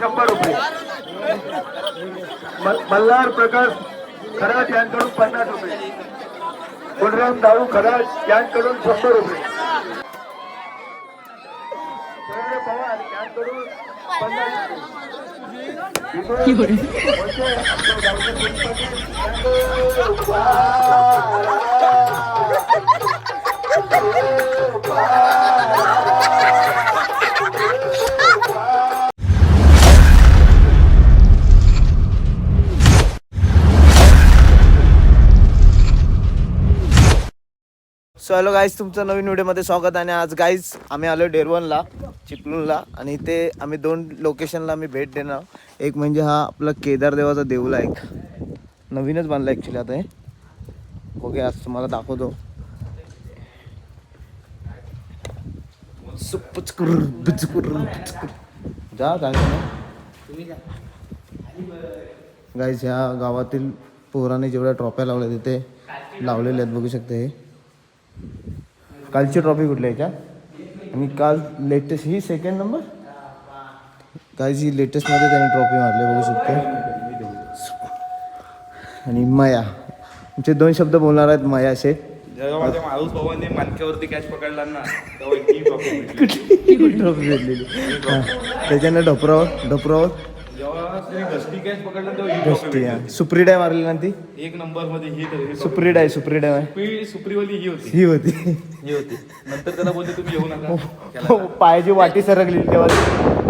रुपये. मल्हार प्रकाश खरात यांकडून 50 रुपये. गुणराम दाऊ खरात यांकडून 100 रुपये. पवार यांकडून 50 रुपये. सो हॅलो गाईज, तुमचं नवीन व्हिडिओमध्ये स्वागत. आणि आज गाईज आम्ही आलो डेरवनला, चिपळूणला. आणि इथे आम्ही 2 लोकेशनला आम्ही भेट देणार. एक म्हणजे हा आपला केदार देवाचा देऊळ आहे, एक नवीनच बांधला ॲक्च्युली आता हे. ओके, आज तुम्हाला दाखवतो. जा गाईज, ह्या गावातील पोराने जेवढ्या ट्रॉफ्या लावल्या तिथे लावलेल्या आहेत, बघू शकते. हे कालची ट्रॉफी कुठल्या ह्याच्या, आणि काल लेटेस्ट ही 2nd नंबर गाईज, ही लेटेस्टमध्ये त्यांनी ट्रॉफी मारली, बघू शकतो. आणि मया तुमचे 2 शब्द बोलणार आहेत मया असे. जेव्हा माझ्या माळूस भावाने मानक्यावरती कॅच पकडला ना, तेव्हा ही ट्रॉफी भेटलेली. त्याच्यानं ढोपरावर जेव्हा घसटी कॅच पकडला तेव्हा ही ट्रॉफी भेटली. सुप्रीड आहे मारली ना ती, 1 नंबर मध्ये ही सुप्रीड आहे. सुप्रीवाली ही होती. नंतर त्याला बोलले तुम्ही येऊ नका. पायाची वाटी सरकली तेव्हा,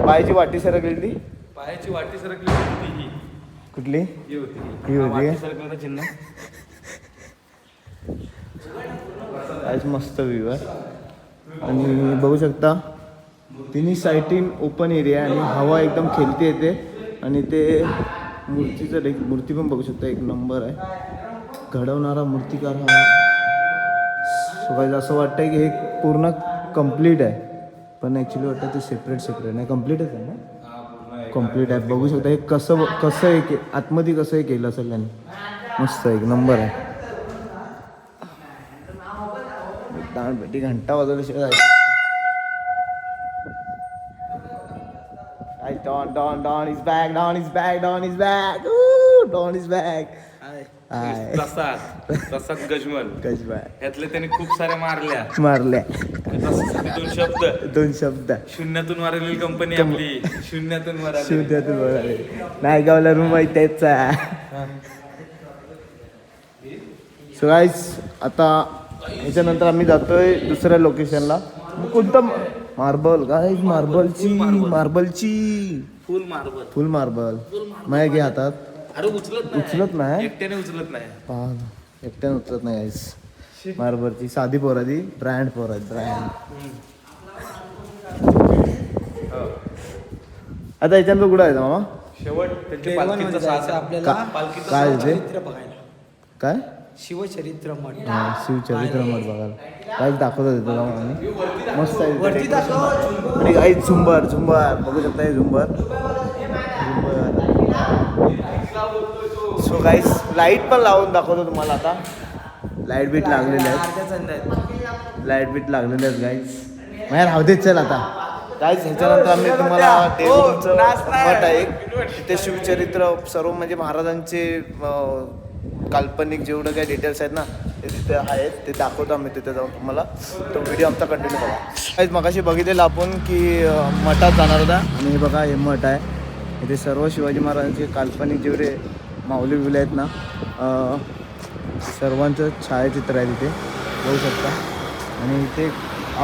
पायाची वाटी सरकलेली ती. पायाची वाटी सरकली होती ही. कुठली ही होती. ही होती सरकलं चिन्ह. आज मस्त व्ह्यू आहे. आणि बघू शकता तिन्ही साईडीन ओपन एरिया आहे आणि हवा एकदम खेळती येते. आणि ते मूर्तीचं मूर्ती पण बघू शकता, एक नंबर आहे. घडवणारा मूर्तिकार हा सगळं असं वाटतंय की हे पूर्ण कम्प्लीट आहे, पण ॲक्च्युली वाटतं ते सेपरेट नाही, कम्प्लीटच आहे ना, कम्प्लीट आहे. बघू शकता हे कसं हे आतमध्ये कसं हे केलं असेल त्यांनी. मस्त एक नंबर आहे. दांडपेटी घंटा वाजवल्याशिवाय Don is back. Don is back. प्रसाद गजमल यातले त्याने खूप साऱ्या मारल्या. दोन शब्द शून्यातून मारलेली कंपनी आपली. शून्यातून मारले. नायगावला रूम आहे त्याचा. सो गाईज, आता याच्यानंतर आम्ही जातोय दुसऱ्या लोकेशनला. कोणतं मार्बल गाईज, मार्बलची फुल मार्बल माय घे हातात. अरे उचलत नाही, एकट्याने उचलत नाही गाईज. मार्बलची साधी पोरादी ब्रँड ब्रँड. आता याच्यानंतर कुठं आहे मामा? शेवट काय ते काय शिवचरित्र मठ बघायला काय दाखवतात येतो आम्ही. मस्त आहे. आणि काही झुंबर बघू शकता, हे झुंबर. सो गाईस, लाईट पण लावून दाखवतो तुम्हाला. आता लाईट बीट लागलेले आहेत गाईज. माझ्या राहू देत. चल आता गाईज, ह्याच्यानंतर आम्ही तुम्हाला देवचं मठ आहे तिथे शिवचरित्र सर्व म्हणजे महाराजांचे काल्पनिक जेवढं काही डिटेल्स आहेत ना ते तिथे आहेत, ते दाखवतो आम्ही तिथे जाऊन तुम्हाला. तो व्हिडिओ आमचा कंटिन्यू करा. काहीच मगाशी बघितलेलं आपण की मठात जाणार होता. आणि हे बघा, हे मठ आहे. इथे सर्व शिवाजी महाराजांचे काल्पनिक जेवढे माऊली बिवले आहेत ना, सर्वांचं छायाचित्र आहे तिथे, बघू शकता. आणि इथे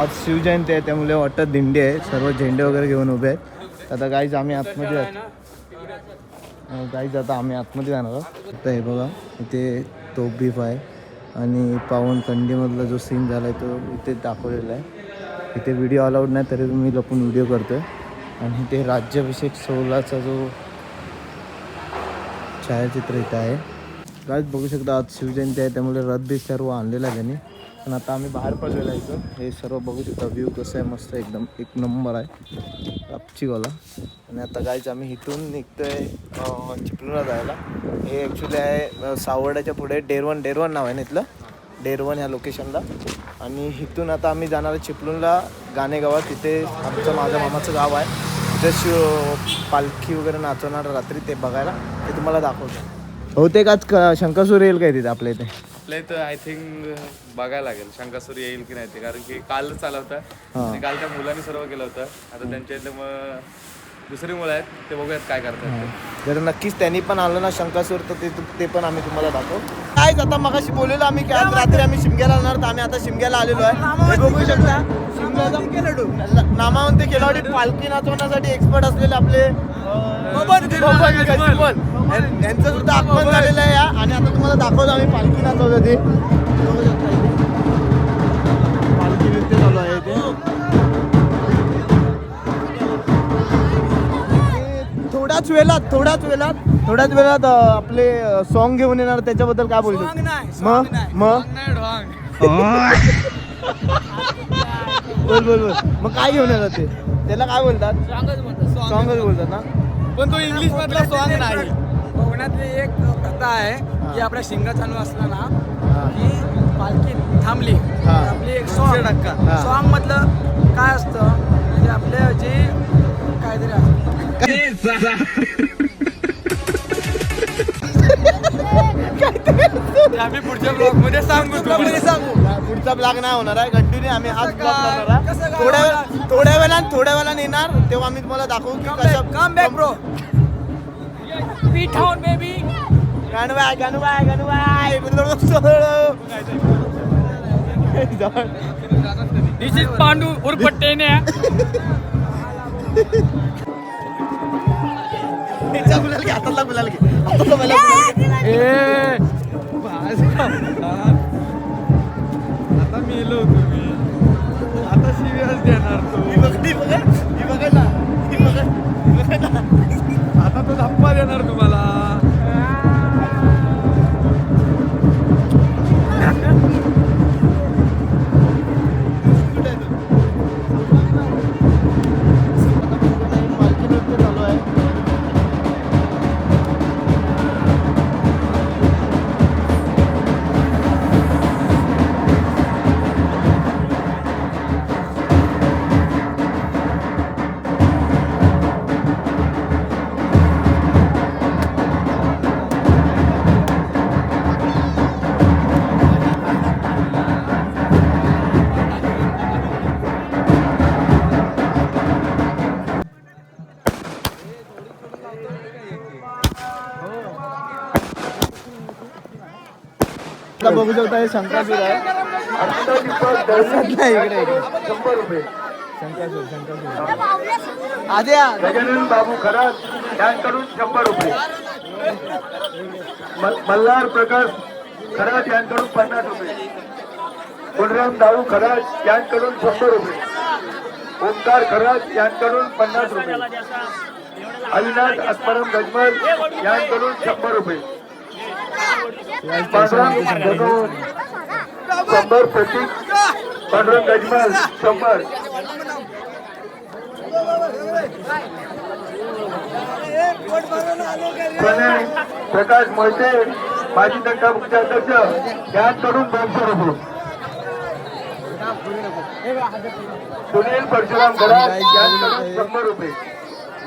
आज शिवजयंती आहे त्यामुळे वाटतं दिंडी आहे, सर्व झेंडे वगैरे घेऊन उभे आहेत. आता गाईज आम्ही आतमध्ये जाणार आहोत. आता हे बघा, इथे तोप बीफ आहे आणि पावनखंडीमधला जो सीन झाला आहे तो इथे दाखवलेला आहे. इथे व्हिडिओ अलाउड नाही तरी मी लपून व्हिडिओ करतो आहे. आणि ते राज्याभिषेक 16चा जो छायाचित्र इथं आहे. गाईज बघू शकता, आज शिवजयंती आहे त्यामुळे रथबीज सर्व आणलेला आहे त्यांनी. पण आता आम्ही बाहेर पडलेलो आहे इथं. हे सर्व बघू शकता, व्ह्यू कसं आहे, मस्त एकदम एक नंबर आहे कापचीवाला. आणि आता गाईज आम्ही इथून निघतोय चिपळूणला जायला. हे ॲक्च्युली आहे सावर्ड्याच्या पुढे डेरवन नाव आहे ना इथलं, डेरवन ह्या लोकेशनला. आणि इथून आता आम्ही जाणार चिपळूणला गाणेगावात. तिथे माझ्या मामाचं गाव आहे. पालखी वगैरे नाचवणार रात्री ते बघायला ते तुम्हाला दाखवतो. बहुतेक आज शंकासूर येईल काय तिथे आपल्या इथे. आपल्या इथं आय थिंक बघायला लागेल शंकासूर येईल की नाही ते, कारण की कालच आला होता आणि काल त्या मुलांनी सर्व केलं होतं. आता त्यांच्या इथले मग दुसरी मुलं आहेत, ते बघूयात काय करतात. जर नक्कीच त्यांनी पण आलं ना शंकासूर तर ते पण आम्ही तुम्हाला दाखवू. कायच आता मगाशी बोललेलो आम्ही की आज रात्री आम्ही शिमग्याला जाणार, तर आम्ही आता शिमग्याला आलेलो आहे. हे बघू शकता शिमग्याचा नामावंत खेळाडू पालखी नाचवण्यासाठी एक्सपर्ट असलेले आपले यांचं सुद्धा आगमन झालेलं आहे. आणि आता तुम्हाला दाखवतो आम्ही पालखी नाचवतो ते. पालखी नृत्य चालू आहे ते. थोड्याच वेळात आपले सॉन्ग घेऊन येणार. त्याच्याबद्दल काय बोलतो बोल मग काय घेऊन येणार ते, त्याला काय बोलतात? सॉंगच बोलतात ना, पण तो इंग्लिश मधला सॉन्ग नाही. कोकणातली एक कथा आहे की आपल्या शिंगा चालू असला ना की पालखी थांबली आपली एक सॉन्ग मधलं काय असतं म्हणजे आपल्या जे काहीतरी आम्ही पुढच्या ब्लॉग मध्ये सांगू. पुढचा ब्लॉग नाही होणार आहे, कंटिन्यू आम्ही हाच ब्लॉग करणार आहे. थोड्या वेळाने येणार तेव्हा आम्ही तुम्हाला दाखवू की कसं come back bro. B town baby. गणवाय दिस इज पांडू उर्फ टेन्या. हातातला गुलाल घे. आता मेलो तुम्ही, आता सिरियस देणार आता तो धप्पा देणार तुम्हाला. पालखी नृत्य चालू आहे. बघू शकता हे शंकासूर आहे. इकडे 100 रुपये. शंकासूर आद्या गजानन बाबू खरात यांकडून 100 रुपये. मल्हार प्रकाश खरात यांकडून 50 रुपये. गुणराम दाऊ खरात यांकडून 100 रुपये. ओंकार खरात यांकडून 50 रुपये. अविनाश आत्माराम गजमल यांकडून 100 रुपये. 100 प्रतीक पांडुरंग गजमल 100. प्रणय प्रकाश मोहिते माजी तंटा मुख्य अध्यक्ष यांकडून 200 रुपये. सुनील परशुराम गडाख यांकडून 100 रुपये.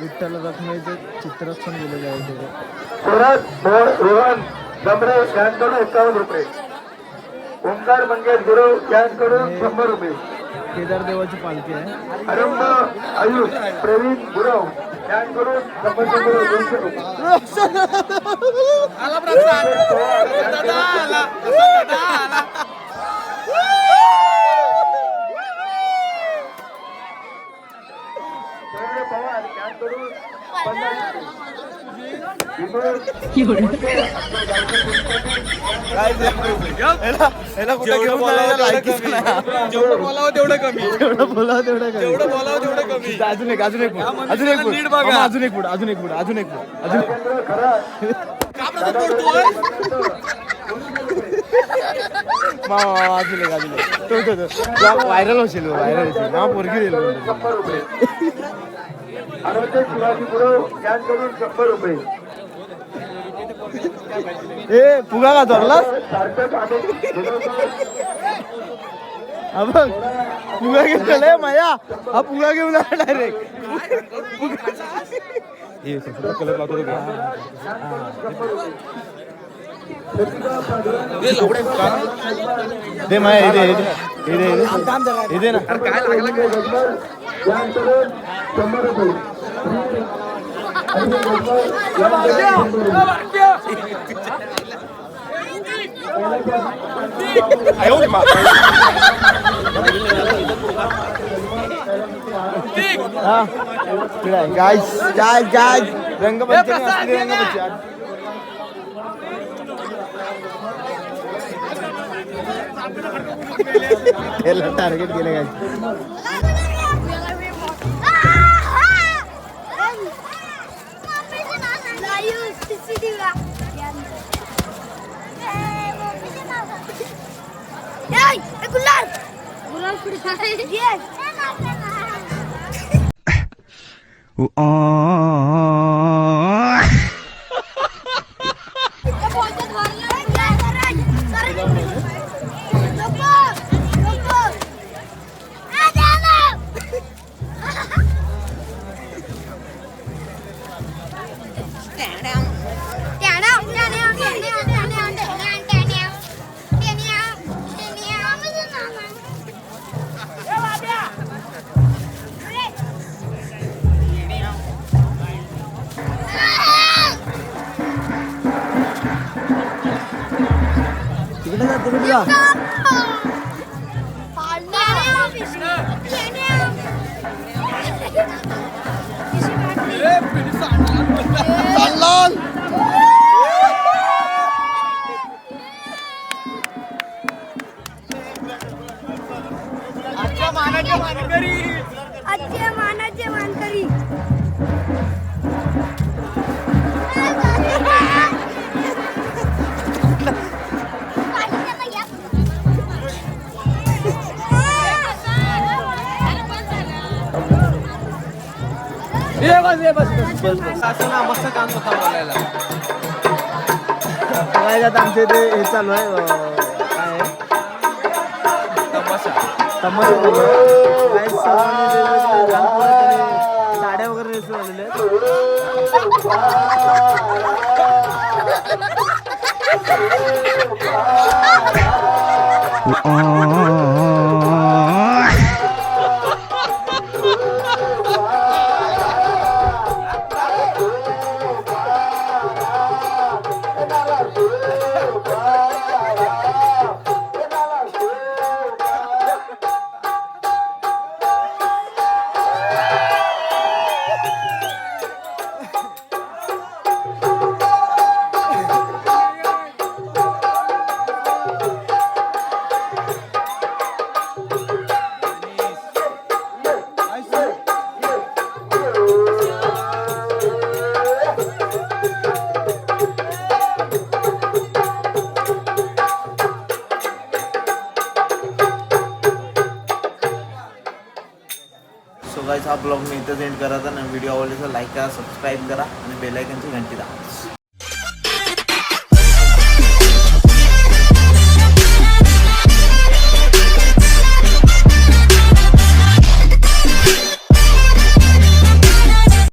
विठ्ठल रखमेचं चित्रच पण दिलेलं आहे तिथे. सुरत रोहन गमरे यांकडून 51 रुपये. ओंकार मंगेश गुरव यांकडून 100 रुपये. केदार देवाची पालखी आहे. आरंभ आयुष प्रवीण गुरव यांकडून 200 रुपये. पवार यांकडून 50 जेवढं बोलावं तेवढं कमी. बोलावं तेवढं काय. जेवढं बोलावं तेवढं कमी. अजून एक नीट बघा. अजून एक व्हायरल होशील ना पोरगी दिल. आरोग्य शिवाजी गुरव यांकडून 100 रुपये. ए फुगा का धरला सार्थक हा बघ पुगा घेऊन आलाय माया, हा पुगा घेऊन आला डायरेक्ट. दे माया इथे इथे ना. गाइस रंगपंचमी असली रंगपंचमी. त्याला टार्गेट केलं काय. तिकडे जा तिकडे जा. आजचे मानाचे मानकरी. मस्त काम होता बोलायला. काय जात आमच्या इथे हे चालू आहे काय आहे? तमाशा चालू आहे. काय सर्वांनी वेगवेगळ्या लहान पोरांनी साड्या वगैरे नेसून आलेले सो गाइस हा ब्लॉग मी इथं एंड करायचा. आणि व्हिडिओ आवडला तर लाईक करा, सबस्क्राईब करा आणि बेल आयकॉनची घंटी दाबा.